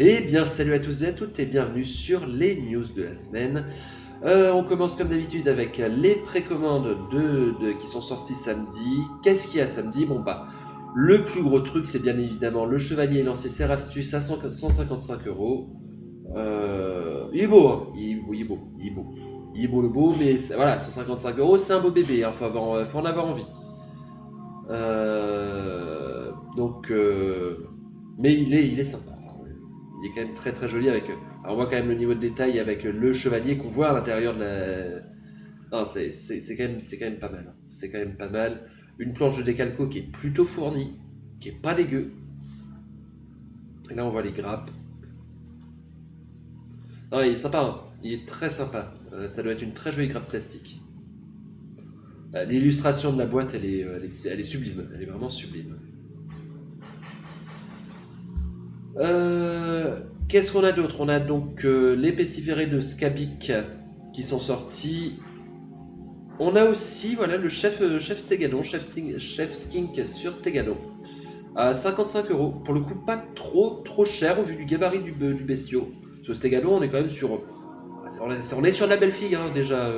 Eh bien, salut à tous et à toutes et bienvenue sur les news de la semaine. On commence comme d'habitude avec les précommandes qui sont sorties samedi. Qu'est-ce qu'il y a samedi? Bon bah, le plus gros truc c'est bien évidemment le Chevalier lancé Serastus à 155 euros. Il est beau, hein. Il est beau, il est beau. Il est beau le beau, mais voilà, 155 euros c'est un beau bébé, hein. Faut en avoir envie. Donc, mais il est sympa. Il est quand même très très joli avec. Alors on voit quand même le niveau de détail avec le chevalier qu'on voit à l'intérieur de la. Non, c'est quand même pas mal. C'est quand même pas mal. Une planche de décalco qui est plutôt fournie, qui est pas dégueu. Et là on voit les grappes. Non, il est sympa, hein. Il est très sympa. Ça doit être une très jolie grappe plastique. L'illustration de la boîte, elle est sublime. Elle est vraiment sublime. Qu'est-ce qu'on a d'autre? On a donc les pestiférés de Skabic qui sont sortis. On a aussi voilà, le chef Stegadon, chef Skink sur Stegadon à 55 euros. Pour le coup, pas trop cher au vu du gabarit du bestiau. Sur Stegadon, on est quand même sur. On est sur de la belle fille, hein, déjà.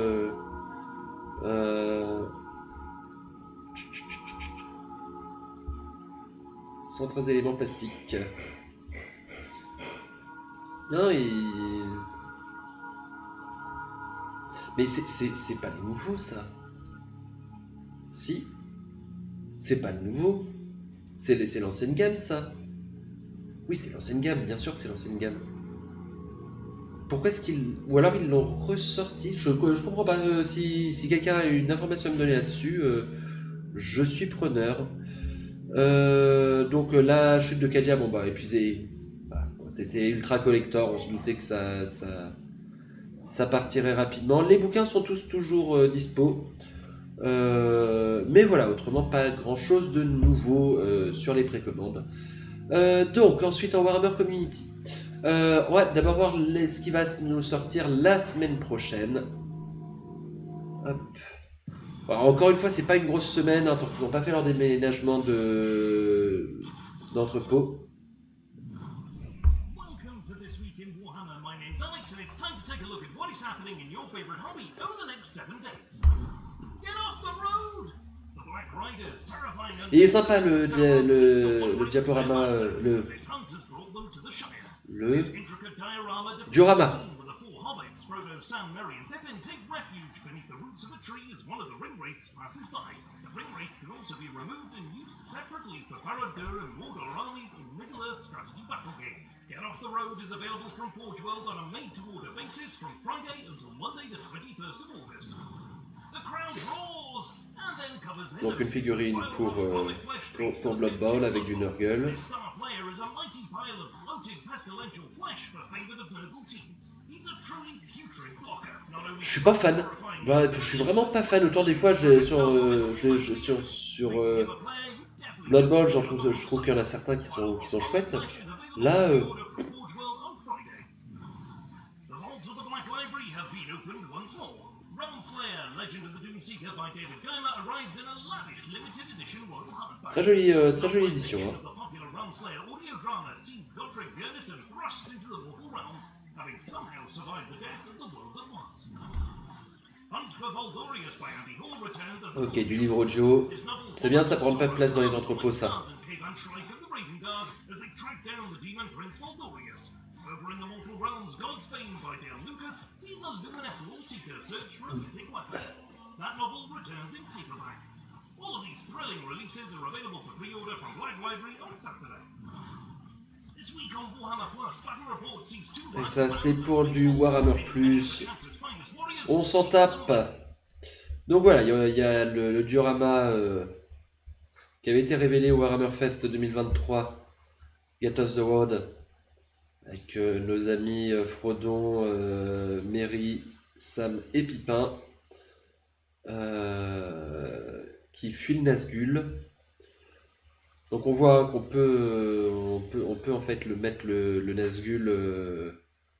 113 éléments plastiques. Non, mais c'est pas le nouveau, ça. Si. C'est pas le nouveau. C'est l'ancienne gamme, ça. Oui, c'est l'ancienne gamme, bien sûr que c'est l'ancienne gamme. Pourquoi est-ce qu'ils... Ou alors ils l'ont ressorti. Je comprends pas. Si quelqu'un a une information à me donner là-dessus, je suis preneur. Donc la chute de Kadia, bon bah épuisé. Bah, c'était ultra collector, on se doutait que ça partirait rapidement. Les bouquins sont tous toujours dispo. Mais voilà, autrement pas grand chose de nouveau sur les précommandes. Donc ensuite en Warhammer Community. On va d'abord voir ce qui va nous sortir la semaine prochaine. Hop. Alors, encore une fois, c'est pas une grosse semaine, hein, tant qu'ils n'ont pas fait leur déménagement d'entrepôt. Welcome to This Week in Warhammer. My name's Alex, and it's time to take a look at what is happening in your favorite hobby over the next 7 days. Get off the road! The Black Riders, terrifying. Il est sympa le diaporama, le diorama. Hobbits, Frodo, Sam, Merry, and Pippin take refuge beneath the roots of a tree as one of the ring wraiths passes by. The ring wraith can also be removed and used separately for Barad-dûr and Mordor armies in Middle-earth strategy battle game. Get Off the Road is available from Forge World on a made-to-order basis from Friday until Monday the 21st of August. The crowd roars and then covers their Donc une figurine pour Blood Bowl avec du Nurgle. This star player is a mighty pile of floating pestilential flesh for favored of noble teams. He's a truly putrid blocker. Not only Je suis pas fan. Bah, je suis vraiment pas fan. Autant des fois sur Blood Bowl, je trouve qu'il y en a certains qui sont chouettes. Là, The vaults of the Black Library have been opened once more. Realmslayer, Legend of the Doomseeker by David Gaiman arrives in a lavish limited edition royal hardback. très jolie édition. Hein. The popular Realmslayer audio drama sees Godric Bjornsson thrust into the mortal realms, having somehow survived the death of the world that was. Hunt for Voldorius by Andy Hall returns as Ok, du livre audio. C'est bien, ça prend pas de place dans les entrepôts, ça. As they track down the demon prince Voldorius. Over in the mortal realms, Godsbane by Dale Lucas sees the Lumineth Lawseeker search for a mythic weapon. That novel returns in paperback. All of these thrilling releases are available to pre-order from Black Library on Saturday. This week on Warhammer Plus, Battle Report sees two. Et ça, c'est pour du Warhammer Plus. On s'en tape. Donc voilà, il y a le diorama qui avait été révélé au Warhammer Fest 2023, Get of the Road, avec nos amis Frodon, Merry, Sam et Pipin, qui fuient le Nazgûl. Donc on voit qu'on peut en fait le mettre le Nazgûl,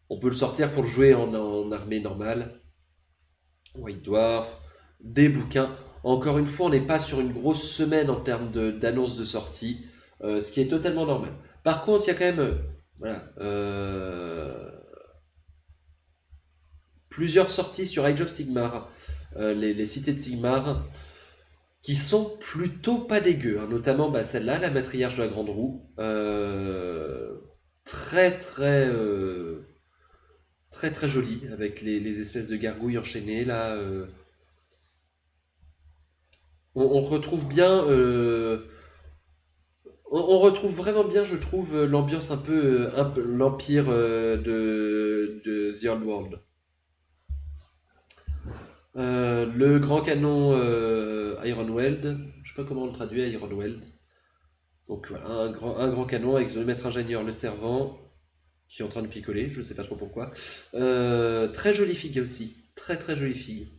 on peut le sortir pour le jouer en armée normale. White Dwarf, des bouquins. Encore une fois, on n'est pas sur une grosse semaine en termes d'annonce de sortie, ce qui est totalement normal. Par contre, il y a quand même Voilà. Plusieurs sorties sur Age of Sigmar, les cités de Sigmar, qui sont plutôt pas dégueu, hein. Notamment celle-là, la matriarche de la Grande Roue. Très très très très jolie, avec les espèces de gargouilles enchaînées là. On retrouve bien, on retrouve vraiment bien, je trouve, l'ambiance un peu l'empire de The Old World. Le grand canon Ironweld, je sais pas comment on le traduit, Ironweld. Donc voilà, un grand canon avec le maître ingénieur, le servant, qui est en train de picoler, je ne sais pas trop pourquoi. Très jolie figue aussi, très très jolie figue.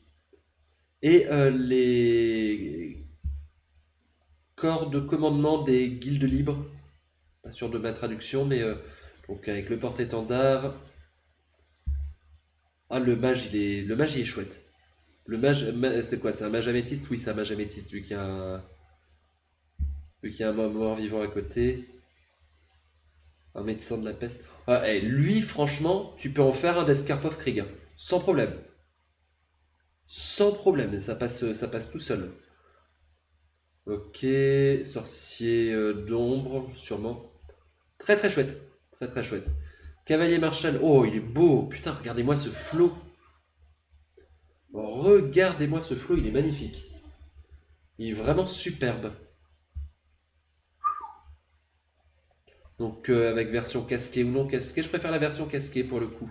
Et les corps de commandement des guildes libres, pas sûr de ma traduction, mais donc avec le porte-étendard. Ah, le mage il est chouette. Le mage, c'est quoi? C'est un mage améthyste? Oui, c'est un mage améthyste, vu qu'il y a un mort-vivant à côté. Un médecin de la peste. Ah, lui, franchement, tu peux en faire un d'Escarpov Krieg, hein. Sans problème. Sans problème, ça passe tout seul. Ok, sorcier d'ombre, sûrement. Très très chouette. Très très chouette. Cavalier Marshal. Oh, il est beau. Putain, regardez-moi ce flot. Regardez-moi ce flot, il est magnifique. Il est vraiment superbe. Donc avec version casquée ou non casquée, je préfère la version casquée pour le coup.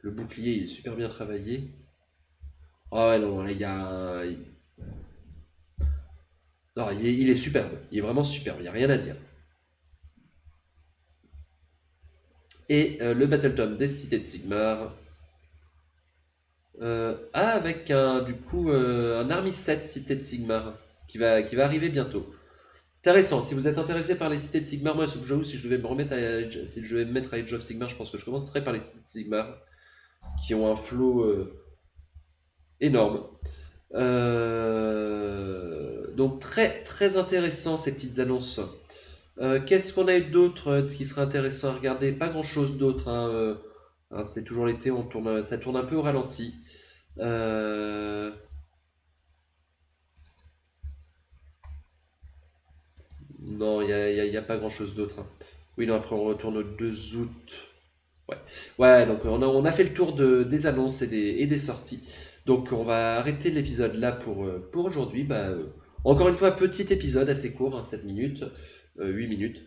Le bouclier, il est super bien travaillé. Ah ouais, non, là, non, il est superbe. Il est vraiment superbe, il n'y a rien à dire. Et le Battle Tome des Cités de Sigmar. Avec du coup un Army 7 Cité de Sigmar qui va arriver bientôt. Intéressant, si vous êtes intéressé par les Cités de Sigmar, moi j'avoue, si je devais me remettre si je devais me mettre à Age of Sigmar, je pense que je commencerai par les Cités de Sigmar qui ont un flow énorme. Donc très très intéressant ces petites annonces. Qu'est-ce qu'on a eu d'autre qui serait intéressant à regarder? Pas grand chose d'autre, hein, hein, c'est toujours l'été, ça tourne un peu au ralenti. Non, il y a pas grand chose d'autre, hein. Oui, non, après on retourne au 2 août. Ouais, ouais, donc on a fait le tour des annonces et des sorties. Donc on va arrêter l'épisode là pour aujourd'hui. Encore une fois, petit épisode assez court, hein, 7 minutes, 8 minutes.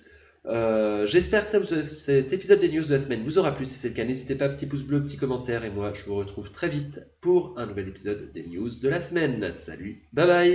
J'espère que cet épisode des news de la semaine vous aura plu. Si c'est le cas, n'hésitez pas, petit pouce bleu, petit commentaire. Et moi, je vous retrouve très vite pour un nouvel épisode des news de la semaine. Salut, bye bye!